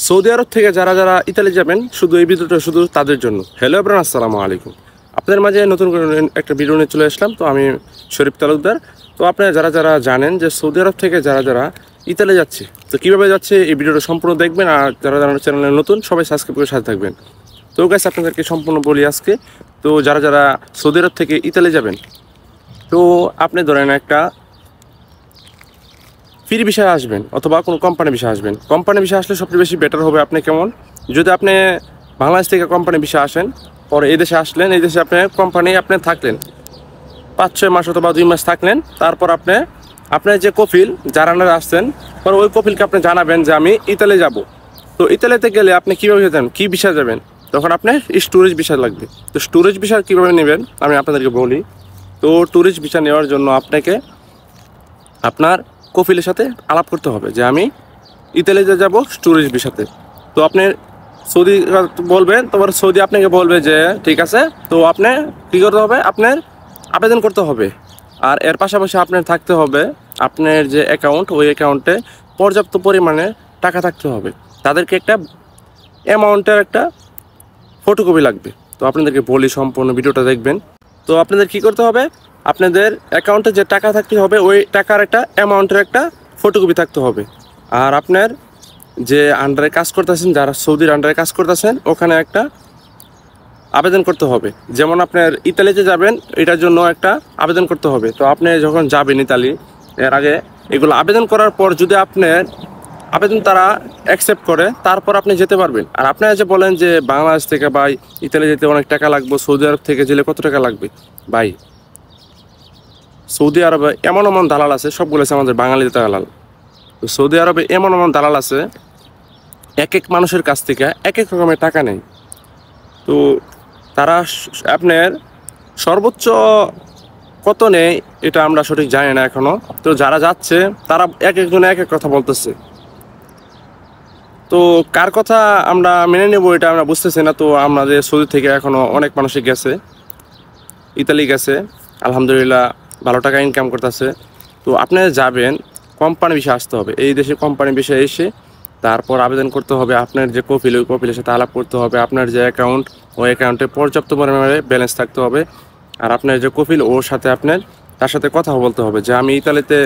Saudi আরব থেকে যারা যারা ইতালি যাবেন শুধু এই ভিডিওটা শুধু তাদের জন্য। হ্যালো এভরিওয়ান, আসসালামু আলাইকুম। আপনাদের মাঝে নতুন করে একটা ভিডিও নিয়ে চলে আসলাম। তো আমি শরীফ তালুকদার। তো আপনারা যারা যারা জানেন যে সৌদি আরব থেকে যারা যারা ইতালি যাচ্ছে, তো কীভাবে যাচ্ছে এই ভিডিওটা সম্পূর্ণ দেখবেন। আর যারা যারা চ্যানেলে নতুন সবাই সাবস্ক্রাইব করে সাথে থাকবেন। তো গাইস, আপনাদেরকে সম্পূর্ণ বলি আজকে। তো যারা যারা সৌদি আরব থেকে ইতালি যাবেন, তো আপনি ধরেন একটা ফ্রি ভিসায় আসবেন অথবা কোনো কোম্পানি ভিসা আসবেন। কোম্পানি ভিসা আসলে সবচেয়ে বেশি বেটার হবে। আপনি কেমন, যদি আপনি বাংলাদেশ থেকে কোম্পানি ভিসা আসেন, পরে এই দেশে আসলেন, এই দেশে আপনি কোম্পানি আপনি থাকলেন 5-6 মাস অথবা 2 মাস থাকলেন, তারপর আপনার যে কফিল যার আন্ডারে আসছেন, পরে ওই কফিলকে আপনি জানাবেন যে আমি ইতালি যাব। তো ইতালিতে গেলে আপনি কীভাবে যাবেন, কী ভিসা যাবেন, তখন আপনার স্টোরেজ ভিসা লাগবে। তো স্টোরেজ ভিসা কীভাবে নেবেন আমি আপনাদেরকে বলি। তো ট্যুরিস্ট ভিসা নেওয়ার জন্য আপনাকে আপনার কফিলের সাথে আলাপ করতে হবে যে আমি ইতালিতে যাব ট্যুরিস্ট ভিসাতে। তো আপনি সৌদি বলবেন, তোমার সৌদি আপনাকে বলবে যে ঠিক আছে, তো আপনি কী করতে হবে, আপনার আবেদন করতে হবে। আর এর পাশাপাশি আপনার থাকতে হবে আপনার যে অ্যাকাউন্ট, ওই অ্যাকাউন্টে পর্যাপ্ত পরিমাণে টাকা থাকতে হবে। তাদেরকে একটা অ্যামাউন্টের একটা ফটোকপি লাগবে। তো আপনাদেরকে বলি, সম্পূর্ণ ভিডিওটা দেখবেন। তো আপনাদের কি করতে হবে, আপনাদের অ্যাকাউন্টে যে টাকা থাকতে হবে ওই টাকার একটা অ্যামাউন্টের একটা ফটোকপি থাকতে হবে। আর আপনার যে আন্ডারে কাজ করতেছেন, যারা সৌদির আন্ডারে কাজ করতেছেন, ওখানে একটা আবেদন করতে হবে। যেমন আপনার ইতালিতে যাবেন, এটার জন্য একটা আবেদন করতে হবে। তো আপনি যখন যাবেন ইতালি, এর আগে এগুলো আবেদন করার পর যদি আপনার আবেদন তারা অ্যাকসেপ্ট করে, তারপর আপনি যেতে পারবেন। আর আপনারা যে বলেন যে বাংলাদেশ থেকে ভাই ইতালি যেতে অনেক টাকা লাগবে, সৌদি আরব থেকে গেলে কত টাকা লাগবে, ভাই সৌদি আরবে এমন এমন দালাল আছে, সবগুলো আছে আমাদের বাঙালি দালাল। তো সৌদি আরবে এমন এমন দালাল আছে, এক এক মানুষের কাছ থেকে এক এক রকমের টাকা নেই। তো তারা আপনার সর্বোচ্চ কত নেই এটা আমরা সঠিক জানি না এখনো। তো যারা যাচ্ছে তারা এক একজনে এক এক কথা বলতেছে। তো কার কথা আমরা মেনে নেব এটা আমরা বুঝতেছি না। তো আমাদের সৌদি থেকে এখনো অনেক মানুষই গেছে, ইতালি গেছে, আলহামদুলিল্লাহ ভালো টাকা ইনকাম করতেছে। তো আপনারা যাবেন, কোম্পানি বিষয়ে আসতে হবে। এই দেশে কোম্পানি বিষয়ে এসে তারপর আবেদন করতে হবে। আপনার যে কফিল, ওই কফিলের সাথে আলাপ করতে হবে। আপনার যে অ্যাকাউন্ট, ওই অ্যাকাউন্টে পর্যাপ্ত পরিমাণে ব্যালেন্স থাকতে হবে। আর আপনার যে কফিল, ওর সাথে তার সাথে কথা বলতে হবে যে আমি ইতালিতে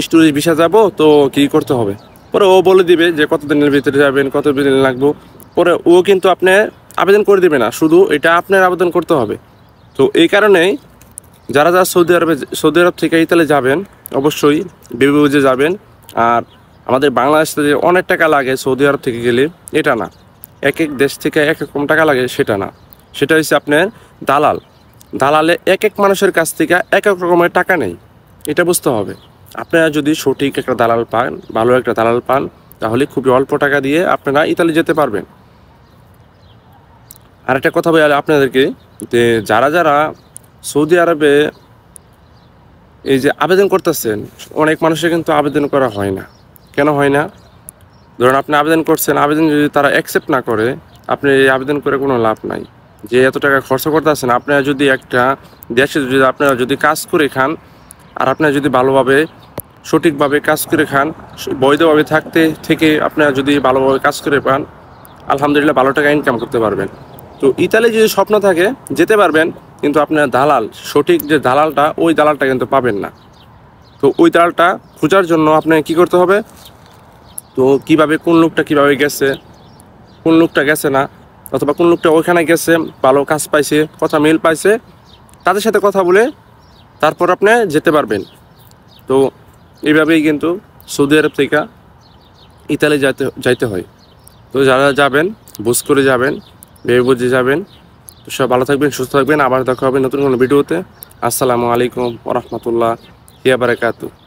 স্টুডেন্ট ভিসা যাব, তো কী করতে হবে। পরে ও বলে দিবে যে কতদিনের ভিতরে যাবেন, কত দিন লাগবে। পরে ও কিন্তু আপনি আবেদন করে দেবে না, শুধু এটা আপনার আবেদন করতে হবে। তো এই কারণেই যারা যারা সৌদি আরব থেকে ইতালি যাবেন, অবশ্যই ভেবে বুঝে যাবেন। আর আমাদের বাংলাদেশ থেকে অনেক টাকা লাগে সৌদি আরব থেকে গেলে, এটা না। এক এক দেশ থেকে এক এক কম টাকা লাগে, সেটা না। সেটা হচ্ছে আপনার দালালে এক এক মানুষের কাছ থেকে এক এক রকমের টাকা নেই, এটা বুঝতে হবে। আপনারা যদি সঠিক একটা দালাল পান, ভালো একটা দালাল পান, তাহলে খুবই অল্প টাকা দিয়ে আপনারা ইতালি যেতে পারবেন। আর একটা কথা বলি আপনাদেরকে, যে যারা যারা সৌদি আরবে এই যে আবেদন করতেছেন, অনেক মানুষের কিন্তু আবেদন করা হয় না। কেন হয় না? ধরুন আপনি আবেদন করছেন, আবেদন যদি তারা অ্যাকসেপ্ট না করে, আপনি এই আবেদন করে কোনো লাভ নাই। যে এত টাকা খরচ করতেছেন, আপনারা যদি একটা দেশে যদি আপনারা যদি কাজ করে খান, আর আপনারা যদি ভালোভাবে সঠিকভাবে কাজ করে খান, বৈধভাবে থেকে আপনারা যদি ভালোভাবে কাজ করে পান, আলহামদুলিল্লাহ ভালো টাকা ইনকাম করতে পারবেন। তো ইতালি যদি স্বপ্ন থাকে যেতে পারবেন, কিন্তু আপনার দালাল, সঠিক যে দালালটা, ওই দালালটা কিন্তু পাবেন না। তো ওই দালালটা খোঁজার জন্য আপনাকে কী করতে হবে, তো কীভাবে কোন লোকটা কীভাবে গেছে, কোন লোকটা গেছে না, অথবা কোন লোকটা ওইখানে গেছে, ভালো কাজ পাইছে, কথা মিল পাইছে, তাদের সাথে কথা বলে তারপর আপনি যেতে পারবেন। তো এইভাবেই কিন্তু সৌদি আরব থেকে ইতালি যাইতে হয়। তো যারা যাবেন বুঝ করে যাবেন, ভেবে বুঝে যাবেন। তো সব ভালো থাকবেন, সুস্থ থাকবেন। আবার দেখা হবে নতুন কোনো ভিডিওতে। আসসালামু আলাইকুম ওয়া রাহমাতুল্লাহি ওয়া বারাকাতুহু।